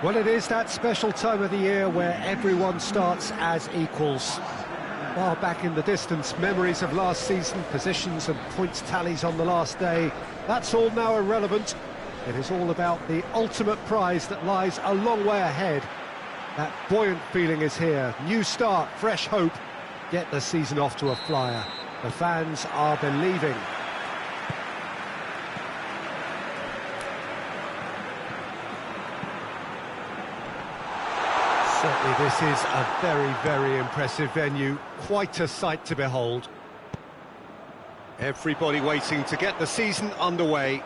Well, it is that special time of the year where everyone starts as equals. Far back in the distance, memories of last season, positions and points tallies on the last day, that's all now irrelevant. It is all about the ultimate prize that lies a long way ahead. That buoyant feeling is here. New start, fresh hope. Get the season off to a flyer. The fans are believing. Certainly this is a very, very impressive venue. Quite a sight to behold. Everybody waiting to get the season underway.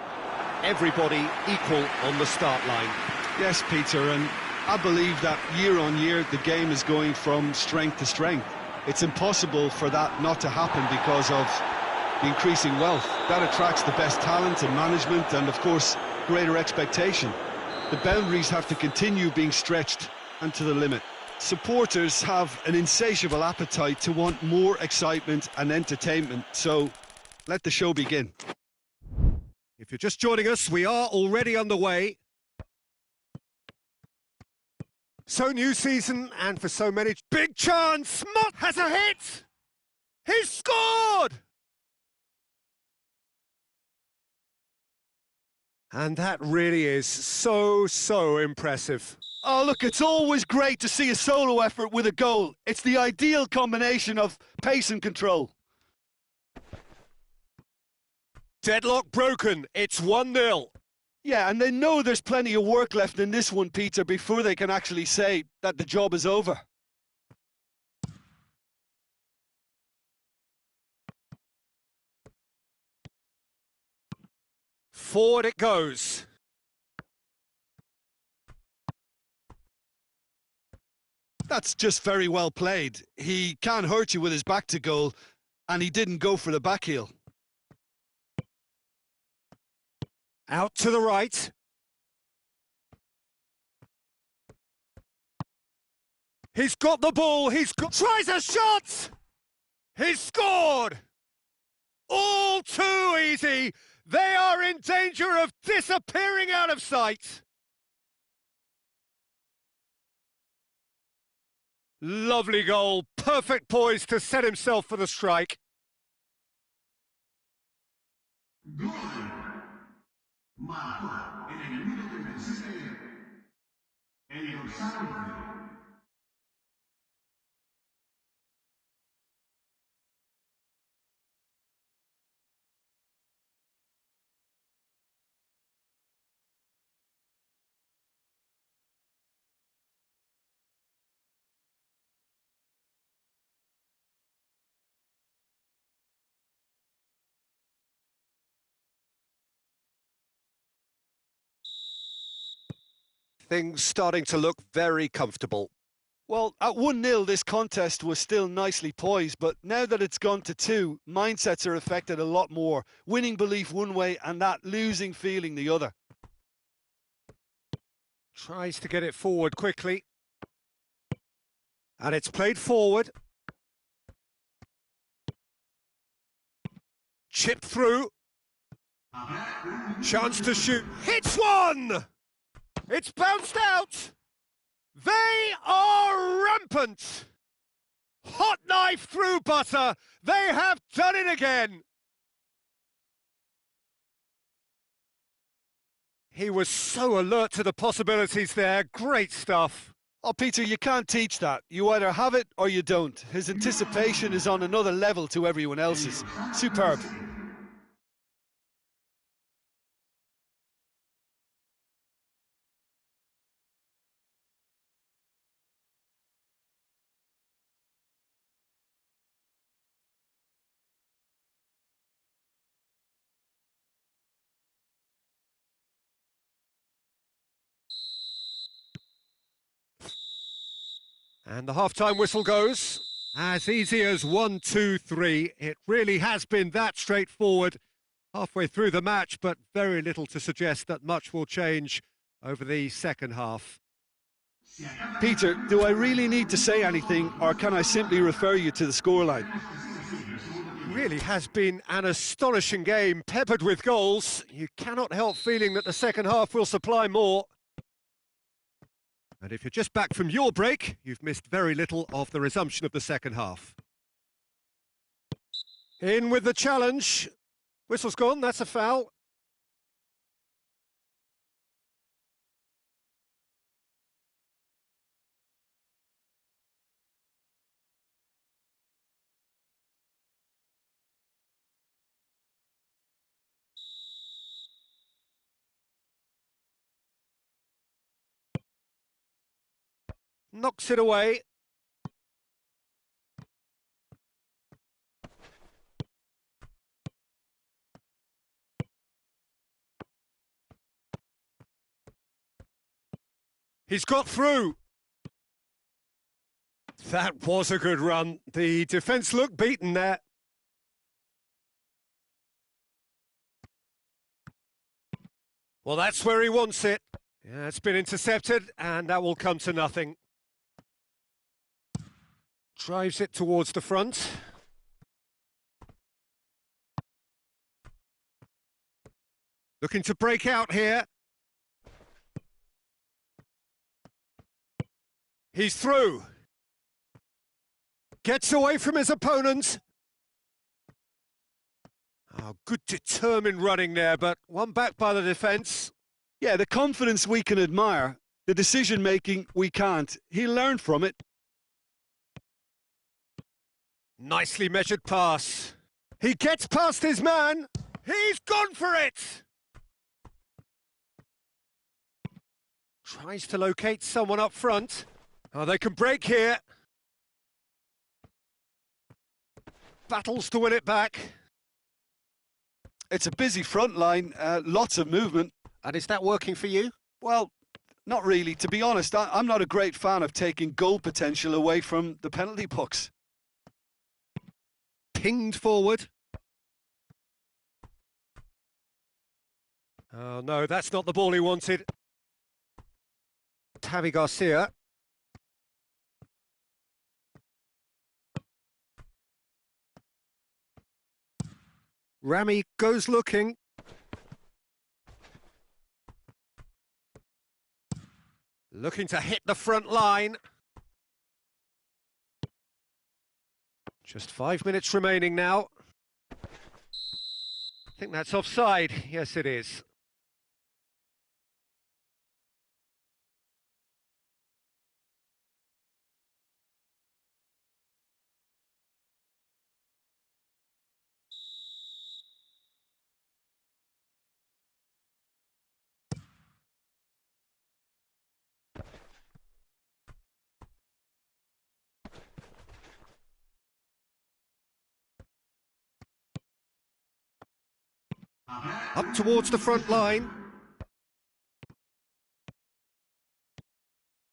Everybody equal on the start line. Yes, Peter, and I believe that year on year the game is going from strength to strength. It's impossible for that not to happen because of the increasing wealth. That attracts the best talent and management and, of course, greater expectation. The boundaries have to continue being stretched and to the limit. Supporters have an insatiable appetite to want more excitement and entertainment, so let the show begin. If you're just joining us, we are already underway. So new season, and for so many, big chance! Mott has a hit! He's scored! And that really is so impressive. Oh, look, it's always great to see a solo effort with a goal. It's the ideal combination of pace and control. Deadlock broken, it's 1-0. Yeah, and they know there's plenty of work left in this one, Peter, before they can actually say that the job is over. Forward it goes. That's just very well played. He can't hurt you with his back to goal, and he didn't go for the back heel. Out to the right. He's got the ball, tries a shot! He's scored! All too easy! They are in danger of disappearing out of sight! Lovely goal, perfect poise to set himself for the strike. Marcó en el minuto 37 el dorsal 9. Things starting to look very comfortable. Well, at 1-0, this contest was still nicely poised, but now that it's gone to 2, mindsets are affected a lot more. Winning belief one way and that losing feeling the other. Tries to get it forward quickly. And it's played forward. Chipped through. Chance to shoot. Hits one! It's bounced out! They are rampant! Hot knife through butter! They have done it again! He was so alert to the possibilities there. Great stuff. Oh, Peter, you can't teach that. You either have it or you don't. His anticipation is on another level to everyone else's. Superb. And the half-time whistle goes. As easy as 1, 2, 3. It really has been that straightforward halfway through the match, but very little to suggest that much will change over the second half. Peter, do I really need to say anything, or can I simply refer you to the scoreline? It really has been an astonishing game, peppered with goals. You cannot help feeling that the second half will supply more. And if you're just back from your break, you've missed very little of the resumption of the second half. In with the challenge. Whistle's gone, that's a foul. Knocks it away. He's got through. That was a good run. The defence looked beaten there. Well, that's where he wants it. Yeah, it's been intercepted, and that will come to nothing. Drives it towards the front. Looking to break out here. He's through. Gets away from his opponent. Oh, good determined running there, but one back by the defence. Yeah, the confidence we can admire, the decision-making we can't. He learned from it. Nicely measured pass. He gets past his man. He's gone for it! Tries to locate someone up front. Oh, they can break here. Battles to win it back. It's a busy front line, lots of movement. And is that working for you? Well, not really. To be honest, I'm not a great fan of taking goal potential away from the penalty box. Pinged forward. Oh no, that's not the ball he wanted. Javi Garcia. Rami goes looking. Looking to hit the front line. Just 5 minutes remaining now. I think that's offside. Yes, it is. Up towards the front line.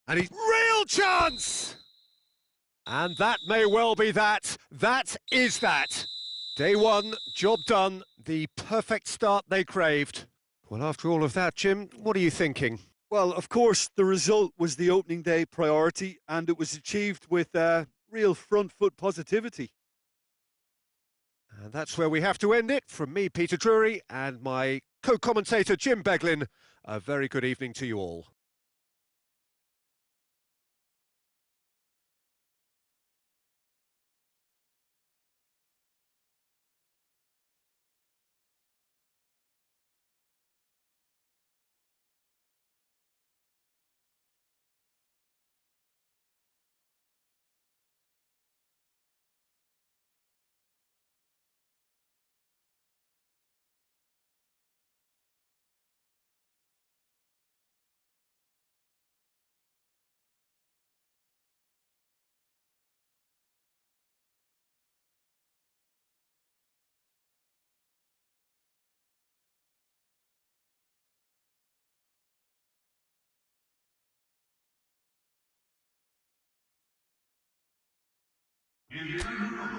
And he's real chance! And that may well be that. That is that. Day one, job done. The perfect start they craved. Well, after all of that, Jim, what are you thinking? Well, of course, the result was the opening day priority, and it was achieved with real front foot positivity. And that's where we have to end it. From me, Peter Drury, and my co-commentator, Jim Beglin, a very good evening to you all. En el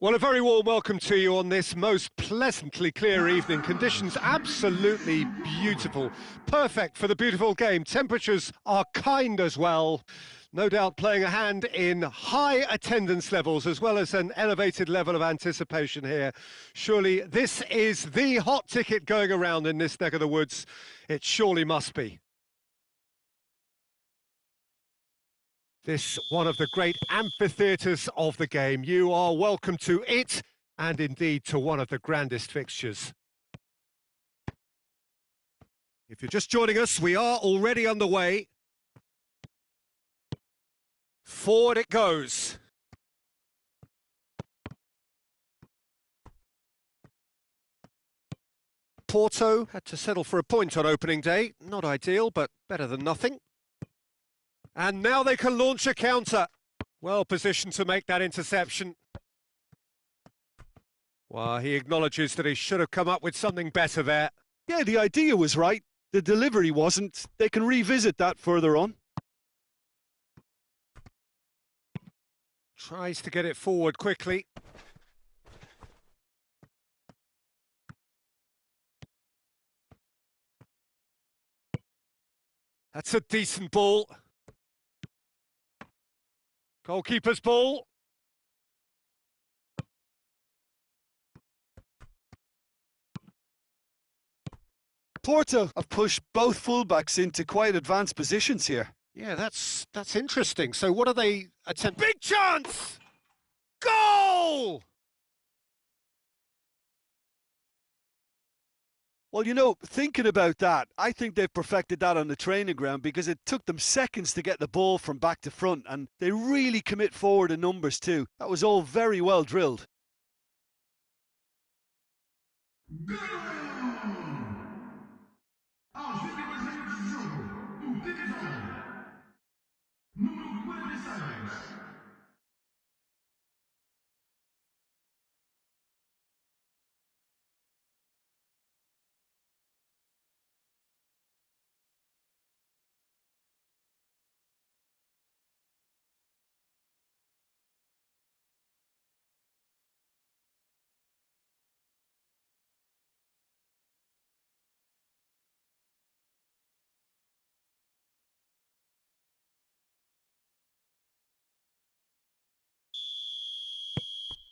Well, a very warm welcome to you on this most pleasantly clear evening. Conditions absolutely beautiful. Perfect for the beautiful game. Temperatures are kind as well. No doubt playing a hand in high attendance levels as well as an elevated level of anticipation here. Surely this is the hot ticket going around in this neck of the woods. It surely must be. This one of the great amphitheatres of the game. You are welcome to it, and indeed to one of the grandest fixtures. If you're just joining us, we are already underway. Forward it goes. Porto had to settle for a point on opening day. Not ideal, but better than nothing. And now they can launch a counter. Well positioned to make that interception. Well, he acknowledges that he should have come up with something better there. Yeah, the idea was right. The delivery wasn't. They can revisit that further on. Tries to get it forward quickly. That's a decent ball. Goalkeeper's ball. Porto have pushed both fullbacks into quite advanced positions here. Yeah, that's interesting. So what are they attempting? Big chance! Goal! Well, you know, thinking about that, I think they've perfected that on the training ground because it took them seconds to get the ball from back to front, and they really commit forward in numbers too. That was all very well drilled.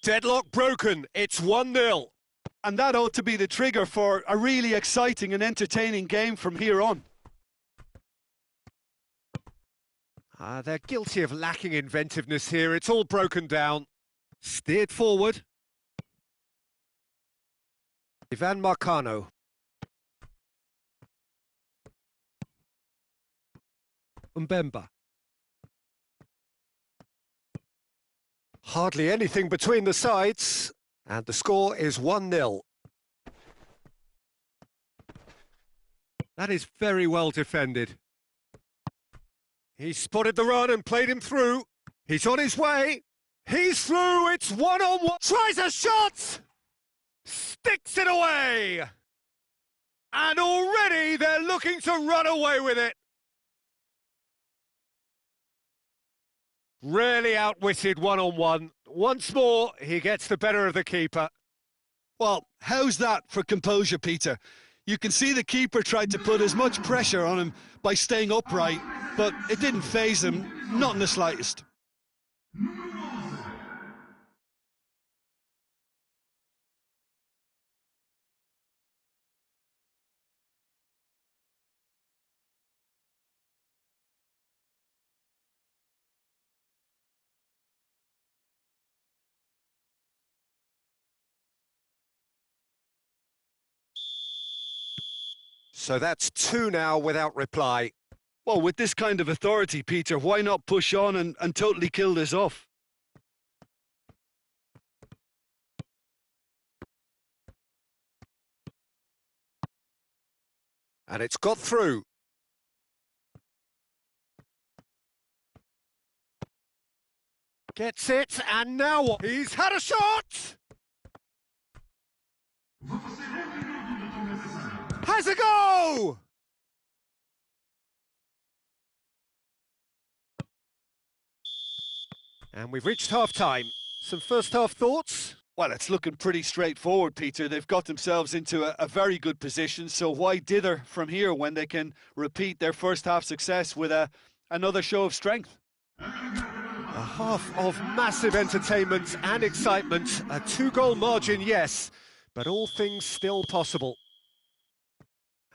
Deadlock broken. It's 1-0. And that ought to be the trigger for a really exciting and entertaining game from here on. They're guilty of lacking inventiveness here. It's all broken down. Steered forward. Ivan Marcano. Mbemba. Hardly anything between the sides, and the score is 1-0. That is very well defended. He spotted the run and played him through. He's on his way. He's through. It's one-on-one. Tries a shot. Sticks it away. And already they're looking to run away with it. Really outwitted one-on-one. Once more, he gets the better of the keeper. Well, how's that for composure, Peter? You can see the keeper tried to put as much pressure on him by staying upright, but it didn't faze him, not in the slightest. So that's 2 now without reply. Well, with this kind of authority, Peter, why not push on and totally kill this off? And it's got through. Gets it, and now what? He's had a shot! Has a go! And we've reached half-time. Some first-half thoughts? Well, it's looking pretty straightforward, Peter. They've got themselves into a very good position, so why dither from here when they can repeat their first-half success with another show of strength? A half of massive entertainment and excitement. A 2-goal margin, yes, but all things still possible.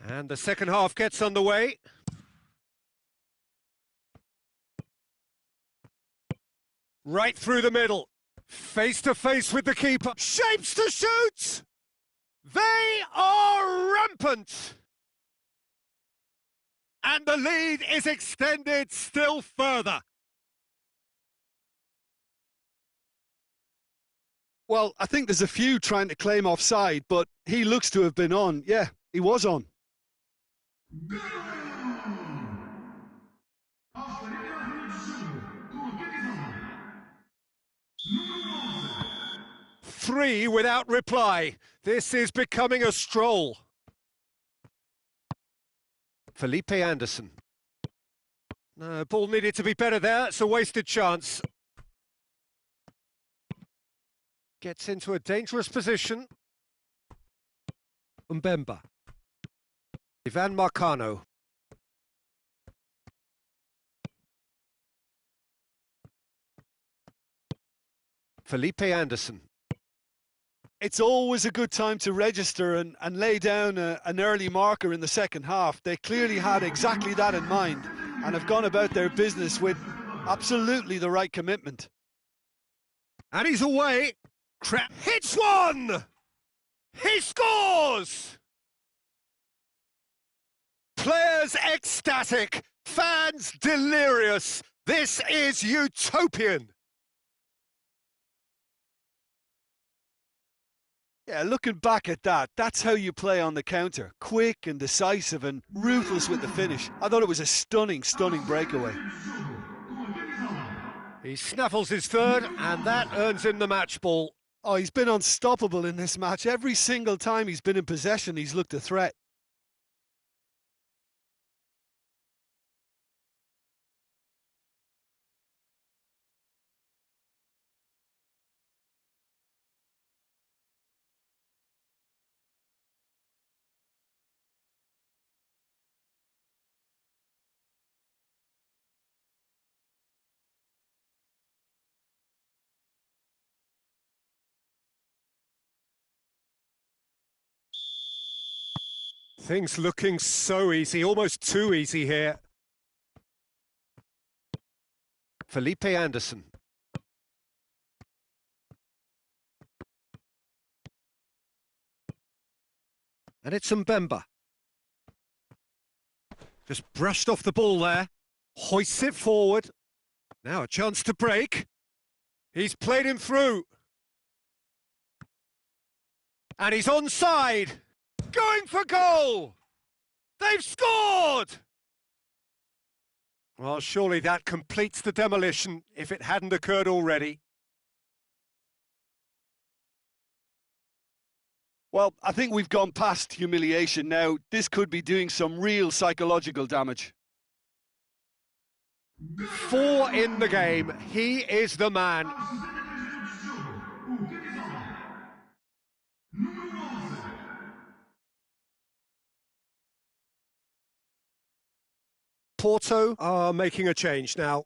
And the second half gets underway. Right through the middle. Face to face with the keeper. Shapes to shoot! They are rampant! And the lead is extended still further. Well, I think there's a few trying to claim offside, but he looks to have been on. Yeah, he was on. Three without reply. This is becoming a stroll. Felipe Anderson. No, ball needed to be better there. It's a wasted chance. Gets into a dangerous position. Mbemba. Ivan Marcano. Felipe Anderson. It's always a good time to register and lay down an early marker in the second half. They clearly had exactly that in mind and have gone about their business with absolutely the right commitment. And he's away. Hits one! He scores! Players ecstatic, fans delirious. This is utopian. Yeah, looking back at that, that's how you play on the counter. Quick and decisive and ruthless with the finish. I thought it was a stunning, stunning breakaway. He snaffles his third, and that earns him the match ball. Oh, he's been unstoppable in this match. Every single time he's been in possession, he's looked a threat. Things looking so easy, almost too easy here. Felipe Anderson. And it's Mbemba. Just brushed off the ball there. Hoists it forward. Now a chance to break. He's played him through. And he's onside. Going for goal! They've scored! Well, surely that completes the demolition if it hadn't occurred already. Well, I think we've gone past humiliation now. This could be doing some real psychological damage. 4 in the game. He is the man. Porto are making a change now.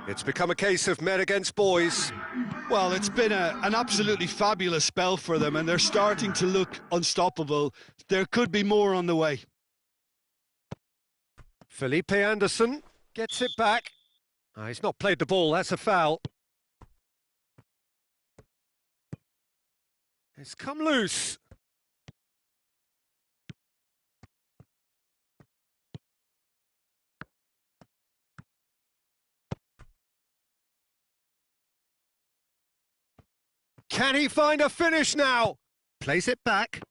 It's become a case of men against boys. Well, it's been an absolutely fabulous spell for them, and they're starting to look unstoppable. There could be more on the way. Felipe Anderson gets it back. He's not played the ball, that's a foul. It's come loose. Can he find a finish now? Plays it back.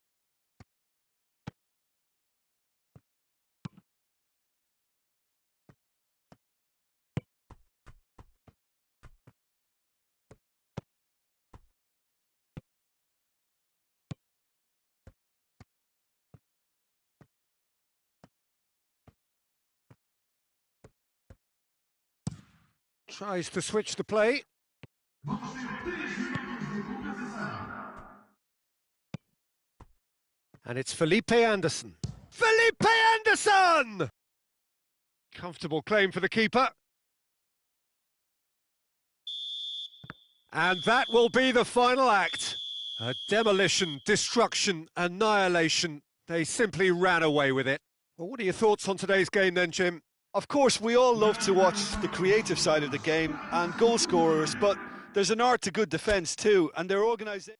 Tries to switch the play. And it's Felipe Anderson. Felipe Anderson! Comfortable claim for the keeper. And that will be the final act. A demolition, destruction, annihilation. They simply ran away with it. Well, what are your thoughts on today's game then, Jim? Of course, we all love to watch the creative side of the game and goal scorers, but there's an art to good defence too, and their organisation.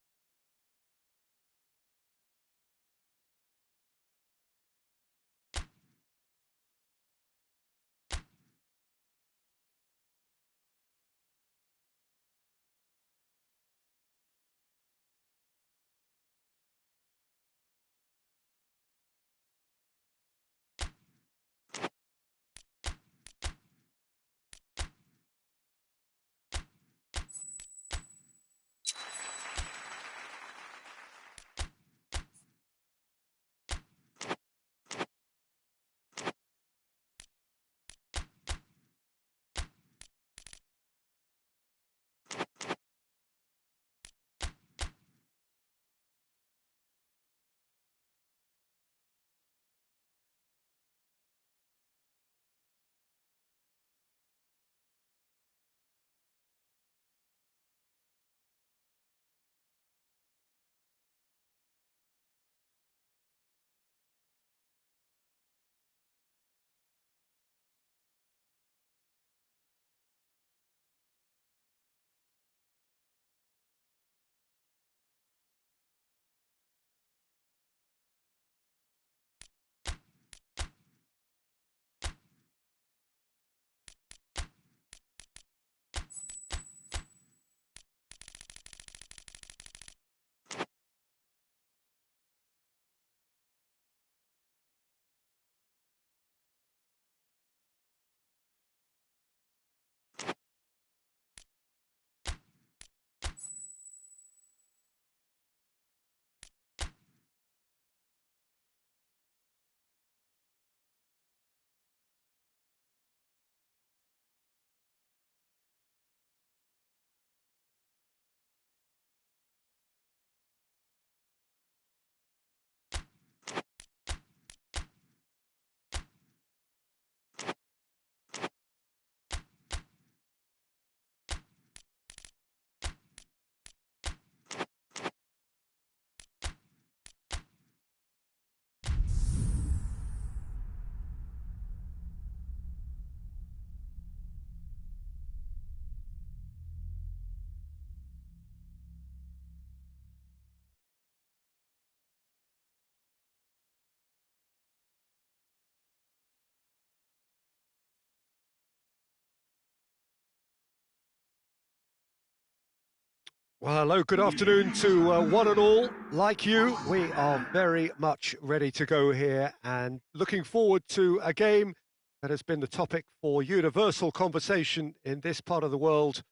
Well, hello, good afternoon to one and all. Like you, we are very much ready to go here and looking forward to a game that has been the topic for universal conversation in this part of the world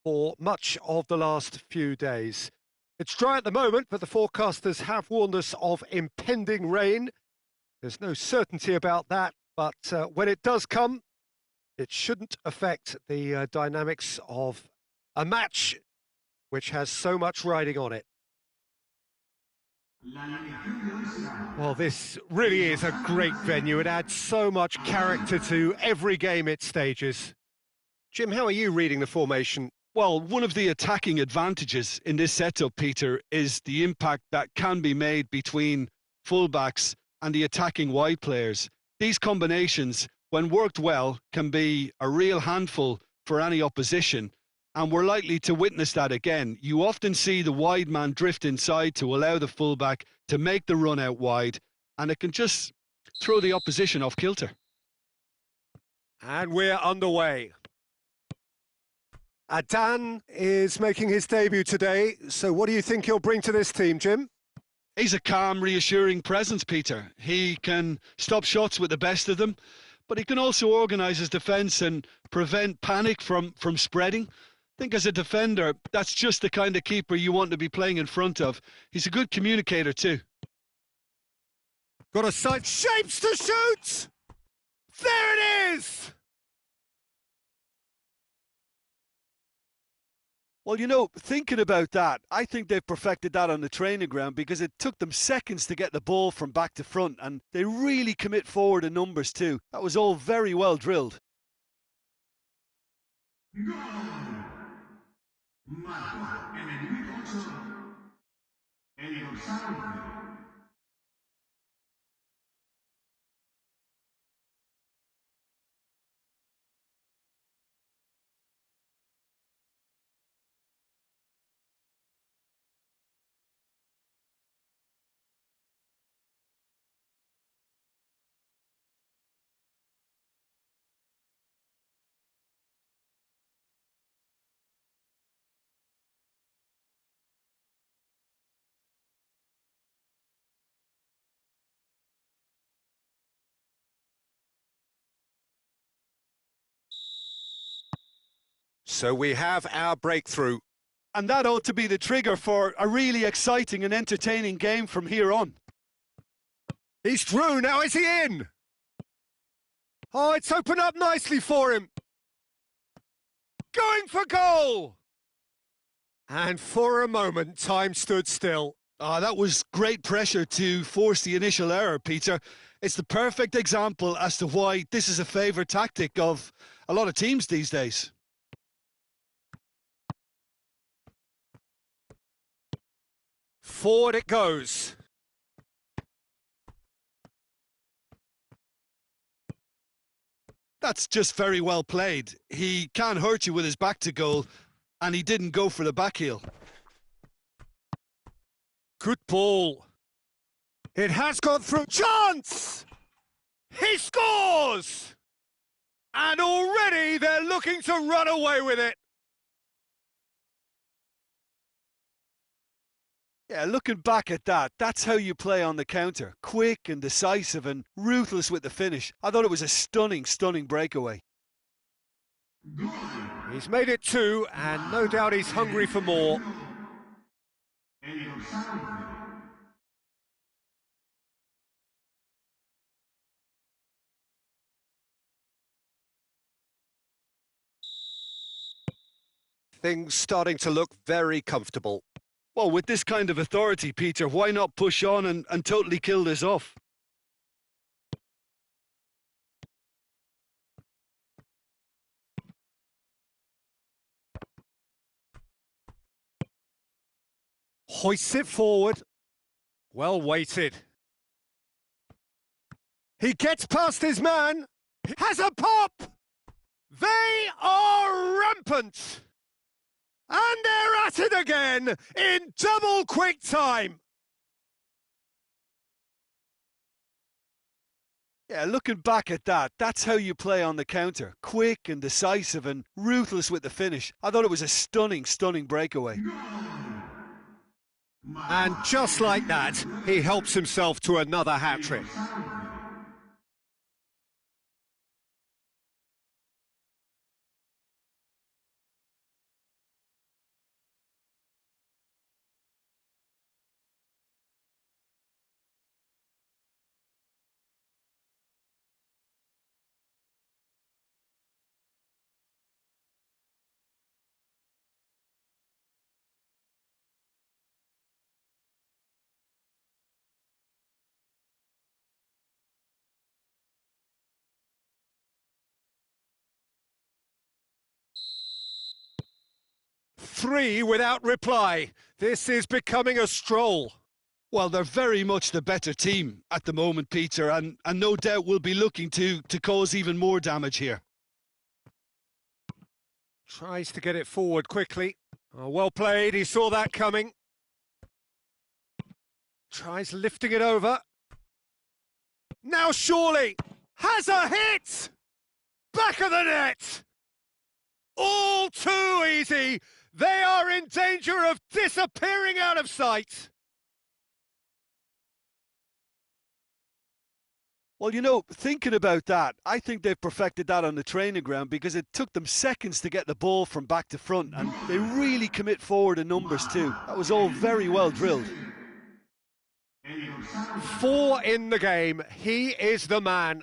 for much of the last few days. It's dry at the moment, but the forecasters have warned us of impending rain. There's no certainty about that, but when it does come, it shouldn't affect the dynamics of a match which has so much riding on it. Well, this really is a great venue. It adds so much character to every game it stages. Jim, how are you reading the formation? Well, one of the attacking advantages in this setup, Peter, is the impact that can be made between fullbacks and the attacking wide players. These combinations, when worked well, can be a real handful for any opposition. And we're likely to witness that again. You often see the wide man drift inside to allow the fullback to make the run out wide, and it can just throw the opposition off kilter. And we're underway. Adan is making his debut today, so what do you think he'll bring to this team, Jim? He's a calm, reassuring presence, Peter. He can stop shots with the best of them, but he can also organise his defence and prevent panic from spreading. I think as a defender, that's just the kind of keeper you want to be playing in front of. He's a good communicator too. Got a side, shapes to shoot! There it is! Well, thinking about that, I think they've perfected that on the training ground because it took them seconds to get the ball from back to front, and they really commit forward in numbers too. That was all very well drilled. Gol! Marcó en el minuto 8 el dorsal 11. So we have our breakthrough. And that ought to be the trigger for a really exciting and entertaining game from here on. He's through, now is he in? Oh, it's opened up nicely for him. Going for goal! And for a moment, time stood still. That was great pressure to force the initial error, Peter. It's the perfect example as to why this is a favourite tactic of a lot of teams these days. Forward it goes. That's just very well played. He can't hurt you with his back to goal, and he didn't go for the back heel. Good ball. It has got through. Chance! He scores! And already they're looking to run away with it. Yeah, looking back at that, that's how you play on the counter. Quick and decisive and ruthless with the finish. I thought it was a stunning, stunning breakaway. He's made it 2, and no doubt he's hungry for more. El dorsal 11. Things starting to look very comfortable. Well, with this kind of authority, Peter, why not push on and totally kill this off? Hoists it forward. Well weighted. He gets past his man. Has a pop! They are rampant! And they're at it again in double quick time. Yeah, looking back at that, that's how you play on the counter. Quick and decisive and ruthless with the finish. I thought it was a stunning, stunning breakaway. And just like that, he helps himself to another hat-trick. Three without reply. This is becoming a stroll. Well, they're very much the better team at the moment, Peter, and no doubt will be looking to cause even more damage here. Tries to get it forward quickly. Oh, well played, he saw that coming. Tries lifting it over. Now surely has a hit! Back of the net! All too easy! They are in danger of disappearing out of sight! Well, thinking about that, I think they've perfected that on the training ground because it took them seconds to get the ball from back to front, and they really commit forward in numbers too. That was all very well drilled. 4 in the game. He is the man.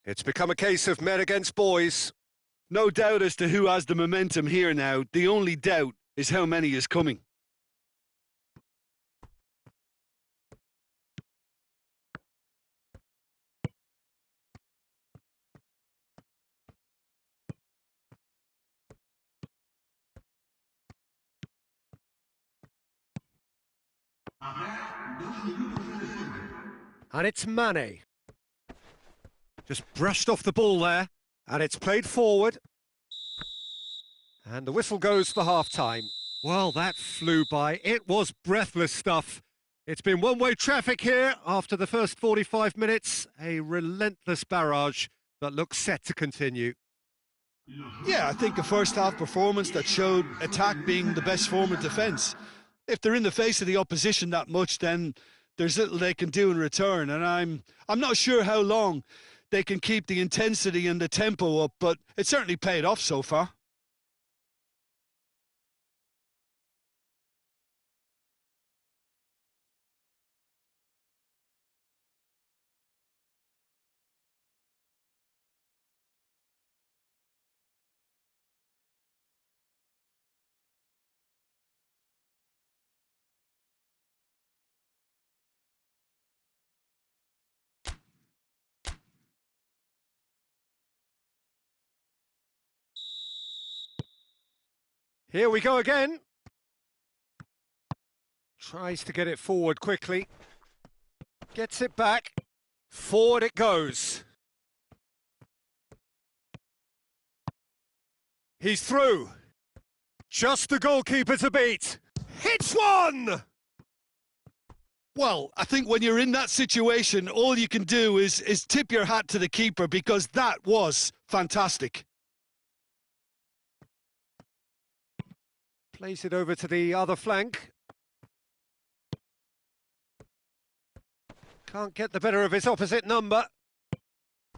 It's become a case of men against boys. No doubt as to who has the momentum here now. The only doubt is how many is coming. And it's Mane. Just brushed off the ball there. And it's played forward. And the whistle goes for half-time. Well, that flew by. It was breathless stuff. It's been one-way traffic here after the first 45 minutes. A relentless barrage that looks set to continue. Yeah, I think a first-half performance that showed attack being the best form of defence. If they're in the face of the opposition that much, then there's little they can do in return. And I'm not sure how long they can keep the intensity and the tempo up, but it certainly paid off so far. Here we go again. Tries to get it forward quickly. Gets it back. Forward it goes. He's through. Just the goalkeeper to beat. Hits one! Well, I think when you're in that situation, all you can do is tip your hat to the keeper, because that was fantastic. Plays it over to the other flank. Can't get the better of his opposite number.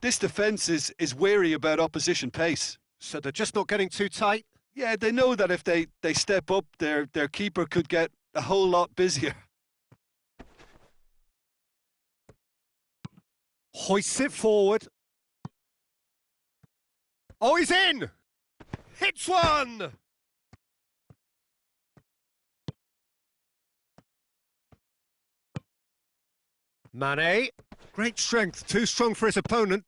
This defence is wary about opposition pace. So they're just not getting too tight. Yeah, they know that if they step up, their keeper could get a whole lot busier. Hoists it forward. Oh, he's in! Hits one! Mane. Great strength, too strong for his opponent.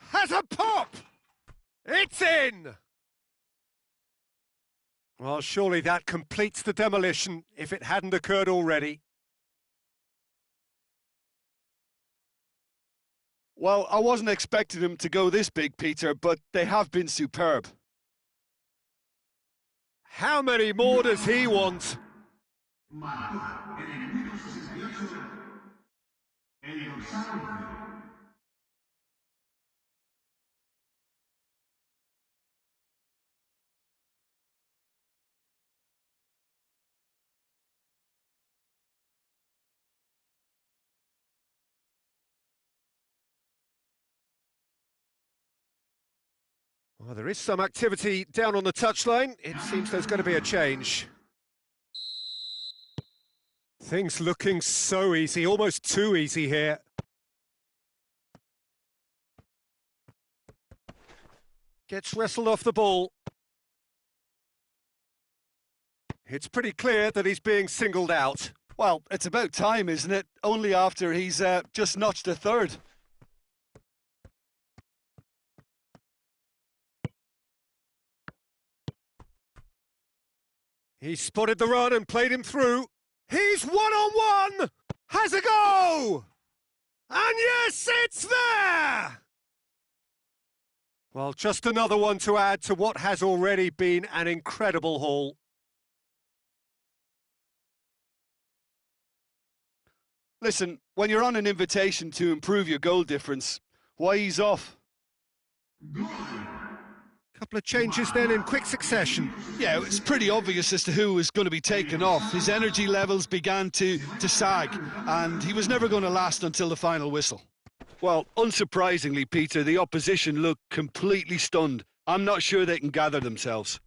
Has a pop! It's in! Well, surely that completes the demolition, if it hadn't occurred already. Well, I wasn't expecting them to go this big, Peter, but they have been superb. How many more does he want? Well, there is some activity down on the touchline. It seems there's going to be a change. Things looking so easy, almost too easy here. Gets wrestled off the ball. It's pretty clear that he's being singled out. Well, it's about time, isn't it? Only after he's just notched a third. He spotted the run and played him through. He's one-on-one! Has a go! And yes, it's there! Well, just another one to add to what has already been an incredible haul. Listen, when you're on an invitation to improve your goal difference, why ease off? Couple of changes then in quick succession. Yeah, it's pretty obvious as to who was going to be taken off. His energy levels began to sag, and he was never going to last until the final whistle. Well, unsurprisingly, Peter, the opposition looked completely stunned. I'm not sure they can gather themselves.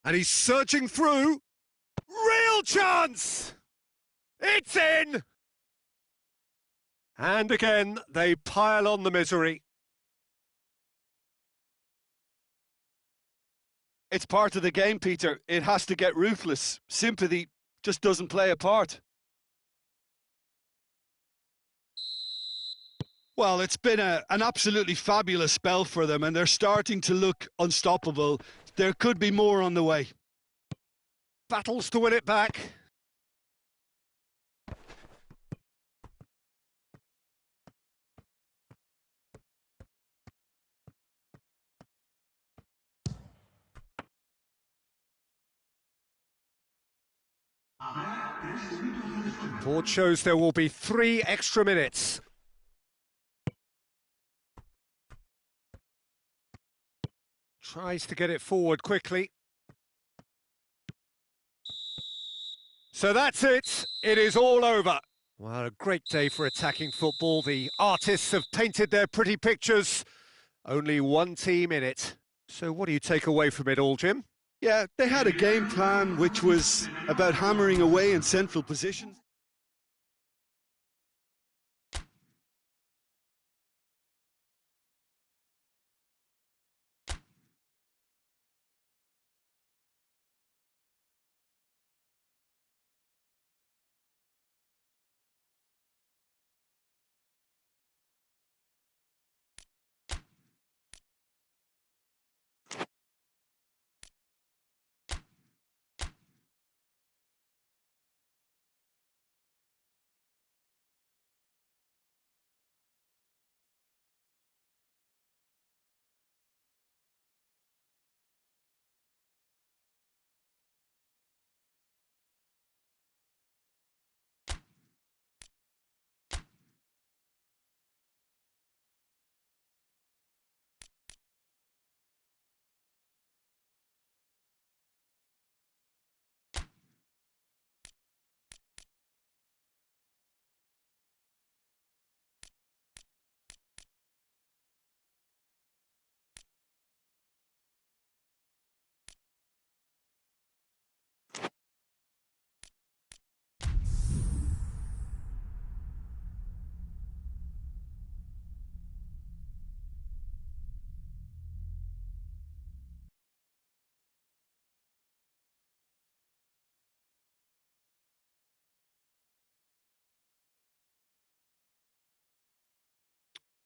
And he's surging through. Real chance! It's in! And again, they pile on the misery. It's part of the game, Peter. It has to get ruthless. Sympathy just doesn't play a part. Well, it's been an absolutely fabulous spell for them, and they're starting to look unstoppable. There could be more on the way. Battles to win it back. Board shows there will be 3 extra minutes. Tries to get it forward quickly. So that's it. It is all over. Well, a great day for attacking football. The artists have painted their pretty pictures. Only one team in it. So what do you take away from it all, Jim? Yeah, they had a game plan which was about hammering away in central positions.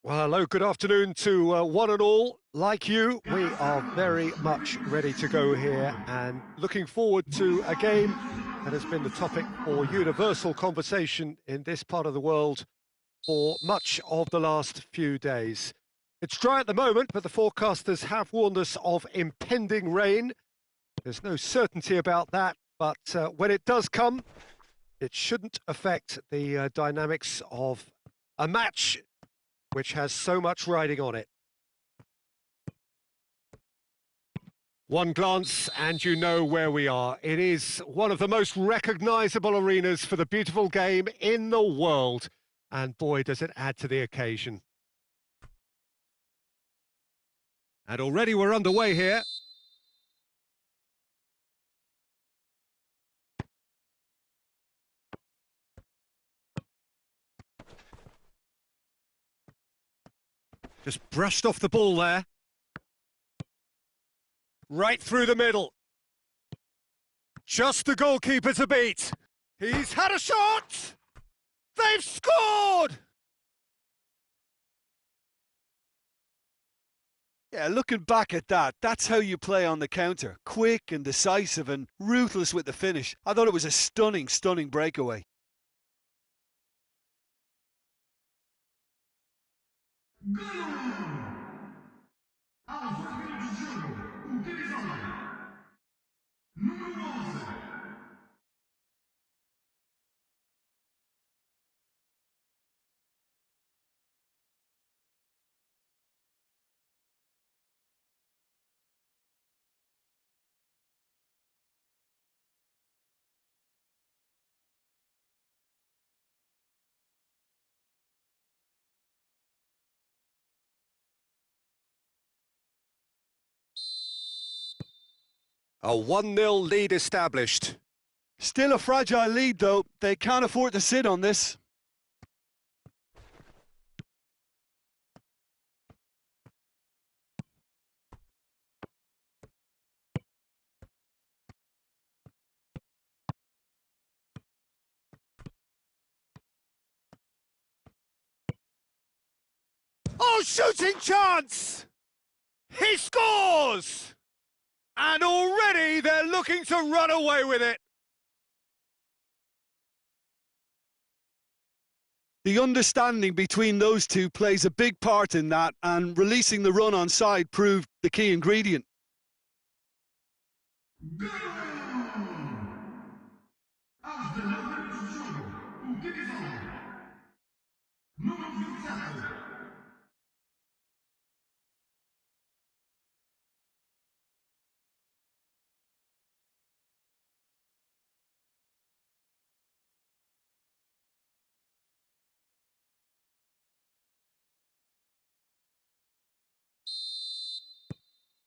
Well, hello, good afternoon to one and all. Like you, we are very much ready to go here and looking forward to a game that has been the topic for universal conversation in this part of the world for much of the last few days. It's dry at the moment, but the forecasters have warned us of impending rain. There's no certainty about that, but when it does come, it shouldn't affect the dynamics of a match which has so much riding on it. One glance and you know where we are. It is one of the most recognisable arenas for the beautiful game in the world. And boy, does it add to the occasion. And already we're underway here. Just brushed off the ball there. Right through the middle. Just the goalkeeper to beat. He's had a shot! They've scored! Yeah, looking back at that, that's how you play on the counter. Quick and decisive and ruthless with the finish. I thought it was a stunning, stunning breakaway. A 1-0 lead established. Still a fragile lead, though. They can't afford to sit on this. Oh, shooting chance! He scores! And already they're looking to run away with it. The understanding between those two plays a big part in that, and releasing the run on side proved the key ingredient.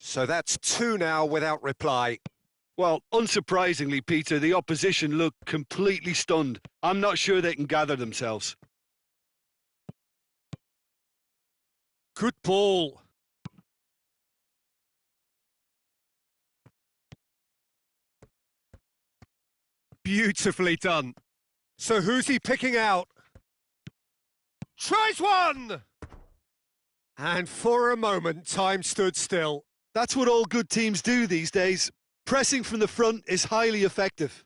So that's 2 now without reply. Well, unsurprisingly, Peter, the opposition look completely stunned. I'm not sure they can gather themselves. Good ball. Beautifully done. So who's he picking out? Tries one! And for a moment, time stood still. That's what all good teams do these days. Pressing from the front is highly effective.